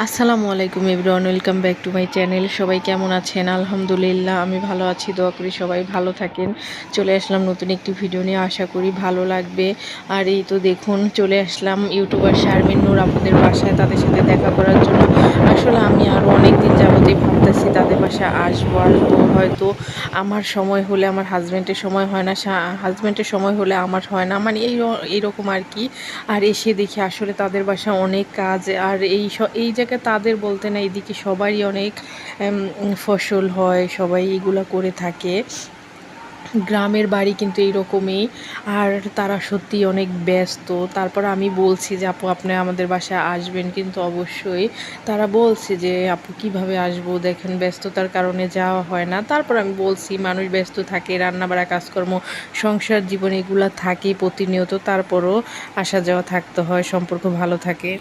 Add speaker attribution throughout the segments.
Speaker 1: আসসালামু আলাইকুম everyone, welcome back to my channel. সবাই কেমন আছেন? আলহামদুলিল্লাহ আমি ভালো আছি, দোয়া করি সবাই ভালো থাকেন। চলে আসলাম নতুন একটি ভিডিও নিয়ে, আশা করি ভালো লাগবে। আর এই তো দেখুন, চলে আসলাম ইউটিউবার শারমিন নূর আপুদের বাসায় তাদের সাথে দেখা করার জন্য। আসলে আমি আরও অনেক দিন যাবতই ভাবতেছি তাদের বাসায় আসবো আসবো, হয়তো আমার সময় হলে আমার হাজব্যান্ডের সময় হয় না, হাজব্যান্ডের সময় হলে আমার হয় না, মানে এইরকম আর কি। আর এসে দেখি আসলে তাদের বাসায় অনেক কাজ। আর এই জায়গায় তাদের বলতে না, এদিকে সবারই অনেক ফসল হয়, সবাই এগুলা করে থাকে। গ্রামের বাড়ি কিন্তু এইরকমই। আর তারা সত্যিই অনেক ব্যস্ত। তারপর আমি বলছি যে আপু আপনি আমাদের বাসায় আসবেন কিন্তু অবশ্যই। তারা বলছে যে আপু কিভাবে আসবো, দেখেন ব্যস্ততার কারণে যাওয়া হয় না। তারপর আমি বলছি মানুষ ব্যস্ত থাকে, রান্নাবাড়া কাজকর্ম, সংসার জীবন এগুলা থাকে প্রতিনিয়ত, তারপরও আসা যাওয়া থাকতে হয়, সম্পর্ক ভালো থাকে।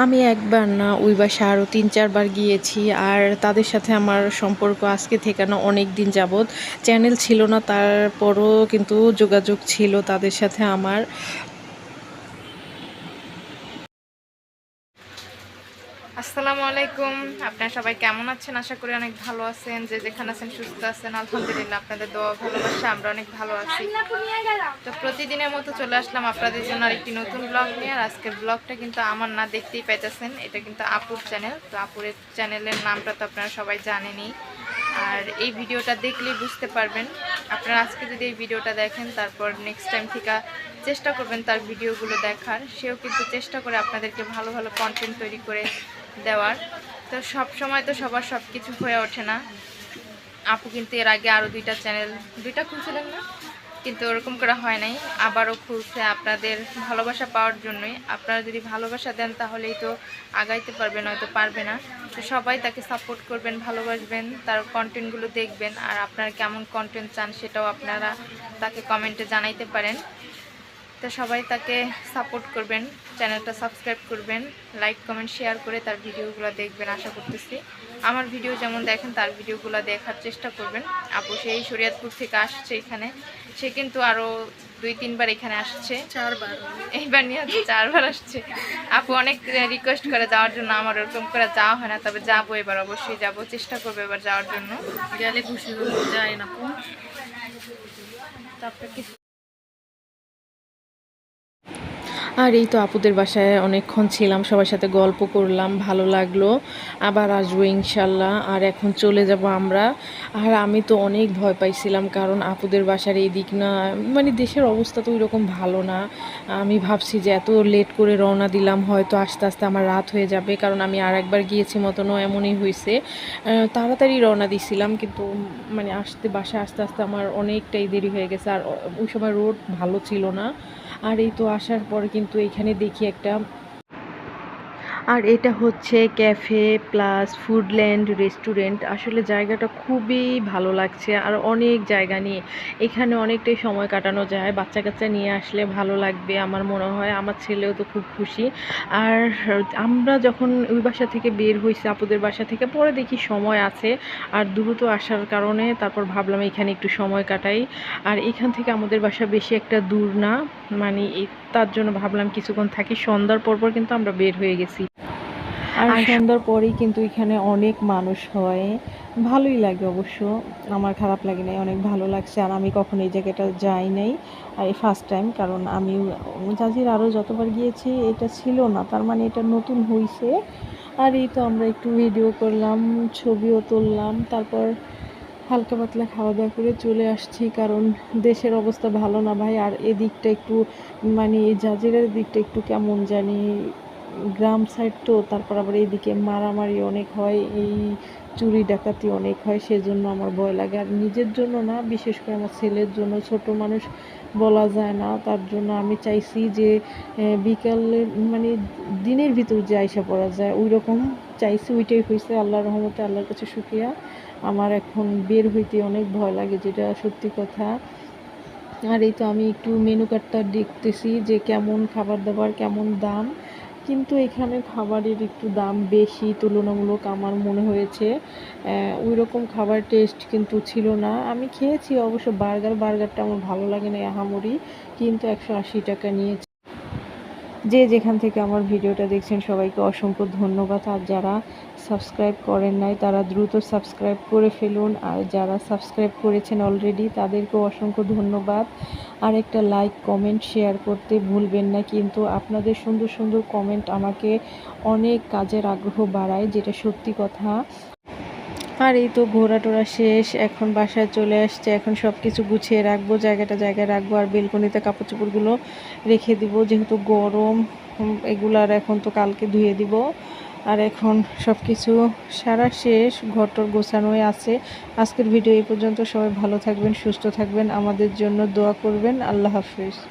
Speaker 1: আমি একবার না, ওই বাসায় আরও ৩-৪ বার গিয়েছি। আর তাদের সাথে আমার সম্পর্ক আজকে থেকে না, অনেক দিন যাবৎ। চ্যানেল ছিল না, তারপরও কিন্তু যোগাযোগ ছিল তাদের সাথে আমার।
Speaker 2: আসসালামু আলাইকুম। আপনারা সবাই কেমন আছেন? আশা করি অনেক ভালো আছেন। যে যেখানে আছেন সুস্থ আছেন, আলহামদুলিল্লাহ। আপনাদের দোয়া ভালোবাসা আমরা অনেক ভালো আছি। তো প্রতিদিনের মতো চলে আসলাম আপনাদের জন্য আরেকটি নতুন ব্লগ নিয়ে। আর আজকের ব্লগটা কিন্তু আমার না, দেখতেই পাইতেছেন এটা কিন্তু আপুর চ্যানেল। তো আপুর চ্যানেলের নামটা তো আপনারা সবাই জানেনই। আর এই ভিডিওটা দেখলেই বুঝতে পারবেন। আপনারা আজকে যদি এই ভিডিওটা দেখেন, তারপর নেক্সট টাইম থেকে চেষ্টা করবেন তার ভিডিওগুলো দেখার। সেও কিন্তু চেষ্টা করে আপনাদেরকে ভালো ভালো কন্টেন্ট তৈরি করে দেওয়ার। তো সব সময় তো সবার সব কিছু হয়ে ওঠে না। আপু কিন্তু এর আগে আরও দুইটা খুলছিলেন না, কিন্তু ওরকম করা হয় নাই। আবারও খুলছে আপনাদের ভালোবাসা পাওয়ার জন্যই। আপনারা যদি ভালোবাসা দেন তাহলেই তো আগাইতে পারবে, নয়তো পারবে না। তো সবাই তাকে সাপোর্ট করবেন, ভালোবাসবেন, তার কন্টেন্টগুলো দেখবেন। আর আপনারা কেমন কন্টেন্ট চান সেটাও আপনারা তাকে কমেন্টে জানাইতে পারেন। তো সবাই তাকে সাপোর্ট করবেন, চ্যানেলটা সাবস্ক্রাইব করবেন, লাইক কমেন্ট শেয়ার করে তার ভিডিওগুলো দেখবেন আশা করতেছি। আমার ভিডিও যেমন দেখেন তার ভিডিওগুলো দেখার চেষ্টা করবেন। আপু সেই শরীয়তপুর থেকে আসছে এখানে। সে কিন্তু আরও 2-3 বার এখানে আসছে, 4 বার, এইবার নিয়ে 4 বার আসছে। আপু অনেক রিকোয়েস্ট করে যাওয়ার জন্য, আমার ওরকম করে যাওয়া হয় না, তবে যাবো এবার, অবশ্যই যাবো, চেষ্টা করবো এবার যাওয়ার জন্য। গেলে খুশি যায় না আপু। তারপরে কি
Speaker 1: আর এই তো আপুদের বাসায় অনেকক্ষণ ছিলাম, সবার সাথে গল্প করলাম, ভালো লাগলো। আবার আসবো ইনশাল্লাহ। আর এখন চলে যাব আমরা। আর আমি তো অনেক ভয় পাইছিলাম, কারণ আপুদের বাসার এই দিক না, মানে দেশের অবস্থা তো ওইরকম ভালো না। আমি ভাবছি যে এত লেট করে রওনা দিলাম, হয়তো আস্তে আস্তে আমার রাত হয়ে যাবে, কারণ আমি আর একবার গিয়েছি মতনও এমনই হয়েছে। তাড়াতাড়ি রওনা দিছিলাম, কিন্তু মানে বাসায় আস্তে আস্তে আমার অনেকটাই দেরি হয়ে গেছে। আর ওই সময় রোড ভালো ছিল না। আর এই তো আসার পর কিন্তু এখানে দেখি একটা, আর এটা হচ্ছে ক্যাফে প্লাস ফুডল্যান্ড রেস্টুরেন্ট। আসলে জায়গাটা খুবই ভালো লাগছে, আর অনেক জায়গা নিয়ে এখানে অনেকটাই সময় কাটানো যায়। বাচ্চা কাচ্চা নিয়ে আসলে ভালো লাগবে আমার মনে হয়, আমার ছেলেও তো খুব খুশি। আর আমরা যখন ওই বাসা থেকে বের হয়েছি, আপুদের বাসা থেকে, পরে দেখি সময় আছে, আর দ্রুত আসার কারণে তারপর ভাবলাম এখানে একটু সময় কাটাই। আর এখান থেকে আমাদের বাসা বেশি একটা দূর না, মানে তার জন্য ভাবলাম কিছুক্ষণ থাকি। সন্ধ্যার পরপর কিন্তু আমরা বের হয়ে গেছি। আর সন্ধ্যার পরেই কিন্তু এখানে অনেক মানুষ হয়, ভালোই লাগে অবশ্য, আমার খারাপ লাগে নাই, অনেক ভালো লাগছে। আর আমি কখনো এই জায়গাটা যাই নাই, আর এই ফার্স্ট টাইম, কারণ আমি জাজির আরও যতবার গিয়েছি এটা ছিল না, তার মানে এটা নতুন হয়েছে। আর এই তো আমরা একটু ভিডিও করলাম, ছবিও তুললাম, তারপর হালকা পাতলা খাওয়া দাওয়া করে চলে আসছি, কারণ দেশের অবস্থা ভালো না ভাই। আর এদিকটা একটু, মানে এই জাজিরের দিকটা একটু কেমন জানি, গ্রাম সাইড তো, তারপর আবার এইদিকে মারামারি অনেক হয়, এই চুরি ডাকাতি অনেক হয়, সেজন্য আমার ভয় লাগে। আর নিজের জন্য না, বিশেষ করে আমার ছেলের জন্য, ছোট মানুষ বলা যায় না, তার জন্য আমি চাইছি যে বিকালে, মানে দিনের ভিতর যে আইসা পড়া যায় ওই রকম চাইছি, ওইটাই হয়েছে। আল্লাহর রহমতে, আল্লাহর কাছে শুকরিয়া। আমার এখন বের হইতে অনেক ভয় লাগে, যেটা সত্যি কথা। আর এই তো আমি একটু মেনু কার্ডটা দেখতেছি যে কেমন খাবার দাবার, কেমন দাম। কিন্তু এখানে খাবারের একটু দাম বেশি তুলনামূলক আমার মনে হয়েছে। ওই রকম খাবার টেস্ট কিন্তু ছিল না। আমি খেয়েছি অবশ্য বার্গারটা আমার ভালো লাগে না আহামরি, কিন্তু 180 টাকা নিয়েছে। যে যেখান থেকে আমার ভিডিওটা দেখছেন সবাইকে অসংখ্য ধন্যবাদ। আর যারা সাবস্ক্রাইব করেন নাই তারা দ্রুত সাবস্ক্রাইব করে ফেলুন, আর যারা সাবস্ক্রাইব করেছেন অলরেডি তাদেরকেও অসংখ্য ধন্যবাদ। আর একটা লাইক কমেন্ট শেয়ার করতে ভুলবেন না, কিন্তু আপনাদের সুন্দর সুন্দর কমেন্ট আমাকে অনেক কাজের আগ্রহ বাড়ায়, যেটা সত্যি কথা। আর এই তো ঘোরা টোরা শেষ, এখন বাসায় চলে আসছে। এখন সব কিছু গুছিয়ে রাখবো, জায়গায় রাখবো, আর বেলকনিতে কাপড় চোপড়গুলো রেখে দিব, যেহেতু গরম। এগুলো আর এখন তো কালকে ধুয়ে দিব। আর এখন সব কিছু সারা শেষ, ঘরটর গোছানোই আছে। আজকের ভিডিও এই পর্যন্ত। সবাই ভালো থাকবেন, সুস্থ থাকবেন, আমাদের জন্য দোয়া করবেন। আল্লাহ হাফিজ।